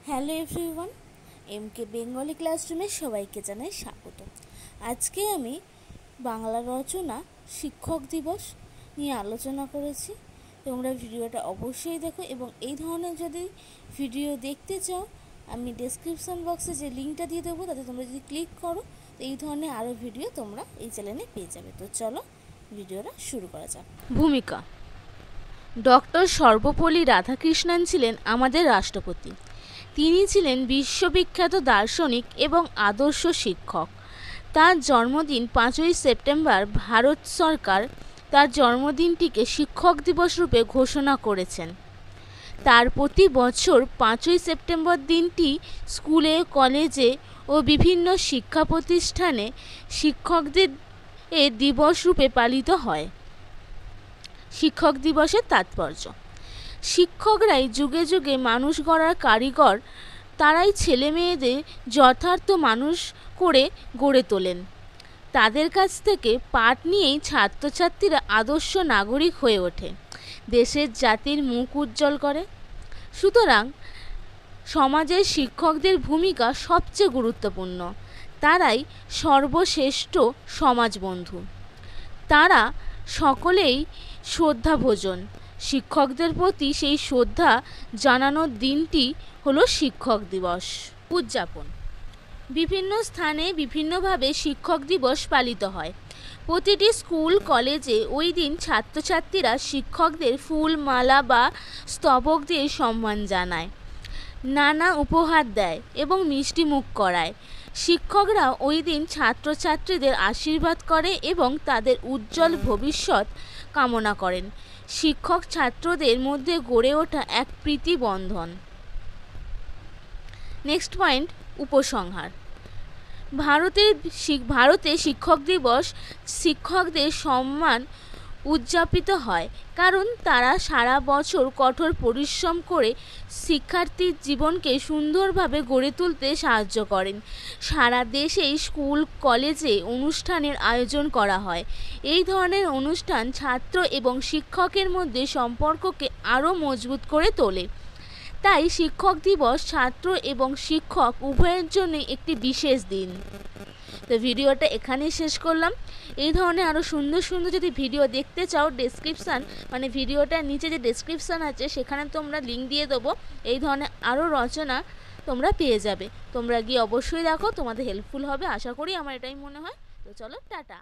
Hello everyone, এমকে Bengali ক্লাসরুমে সবাইকে জানাই স্বাগত। আজকে আমি বাংলা রচনা শিক্ষক দিবস নিয়ে আলোচনা করেছি। তোমরা ভিডিওটা অবশ্যই দেখো এবং এই ধরনের যদি ভিডিও দেখতে চাও আমি ডেসক্রিপশন বক্সে যে লিঙ্কটা দিয়ে দেবো তাতে তোমরা যদি ক্লিক করো তো এই ধরনের আরও ভিডিও তোমরা এই চ্যানেলে পেয়ে যাবে। তো চলো ভিডিওটা শুরু করা যাক। ভূমিকা। ডক্টর সর্বপল্লী রাধাকৃষ্ণন ছিলেন আমাদের রাষ্ট্রপতি। তিনি ছিলেন বিশ্ববিখ্যাত দার্শনিক এবং আদর্শ শিক্ষক। তার জন্মদিন 5ই সেপ্টেম্বর ভারত সরকার তার জন্মদিনটিকে শিক্ষক দিবস রূপে ঘোষণা করেছেন। তার প্রতি বছর 5ই সেপ্টেম্বর দিনটি স্কুলে, কলেজে ও বিভিন্ন শিক্ষা প্রতিষ্ঠানে শিক্ষকদের দিবস রূপে পালিত হয়। শিক্ষক দিবসের তাৎপর্য: শিক্ষকরাই যুগে যুগে মানুষ গড়ার কারিগর। তারাই ছেলে মেয়েদের যথার্থ মানুষ করে গড়ে তোলেন। তাদের কাছ থেকে পাঠ নিয়েই ছাত্রছাত্রীরা আদর্শ নাগরিক হয়ে ওঠে, দেশের জাতির মুখ উজ্জ্বল করে। সুতরাং সমাজের শিক্ষকদের ভূমিকা সবচেয়ে গুরুত্বপূর্ণ। তারাই সর্বশ্রেষ্ঠ সমাজবন্ধু। তারা সকলেই শ্রদ্ধাভাজন। শিক্ষকদের প্রতি সেই শ্রদ্ধা জানানোর দিনটি হলো শিক্ষক দিবস। উদযাপন: বিভিন্ন স্থানে বিভিন্নভাবে শিক্ষক দিবস পালিত হয়। প্রতিটি স্কুল, কলেজে ওই দিন ছাত্রছাত্রীরা শিক্ষকদের ফুল, মালা বা স্তবক দিয়ে সম্মান জানায়, নানা উপহার দেয় এবং মিষ্টি মুখ করায়। শিক্ষকরা ওই দিন ছাত্রছাত্রীদের আশীর্বাদ করে এবং তাদের উজ্জ্বল ভবিষ্যৎ কামনা করেন। শিক্ষক ছাত্রদের মধ্যে গড়ে ওঠা এক প্রীতি বন্ধন। নেক্সট পয়েন্ট, উপসংহার। ভারতে শিক্ষক দিবস শিক্ষকদের সম্মান উদযাপিত হয়, কারণ তারা সারা বছর কঠোর পরিশ্রম করে শিক্ষার্থীর জীবনকে সুন্দরভাবে গড়ে তুলতে সাহায্য করেন। সারা দেশেই স্কুল, কলেজে অনুষ্ঠানের আয়োজন করা হয়। এই ধরনের অনুষ্ঠান ছাত্র এবং শিক্ষকের মধ্যে সম্পর্ককে আরও মজবুত করে তোলে। তাই শিক্ষক দিবস ছাত্র এবং শিক্ষক উভয়ের জন্যই একটি বিশেষ দিন। তো ভিডিওটা এখানেই শেষ করলাম। এই ধরনের আরও সুন্দর সুন্দর যদি ভিডিও দেখতে চাও ভিডিওটার নিচে যে ডেসক্রিপশান আছে সেখানে তোমরা লিঙ্ক দিয়ে দেবো। এই ধরনের আরও রচনা তোমরা পেয়ে যাবে। তোমরা গিয়ে অবশ্যই দেখো, তোমাদের হেল্পফুল হবে আশা করি, আমার এটাই মনে হয়। তো চলো, টাটা।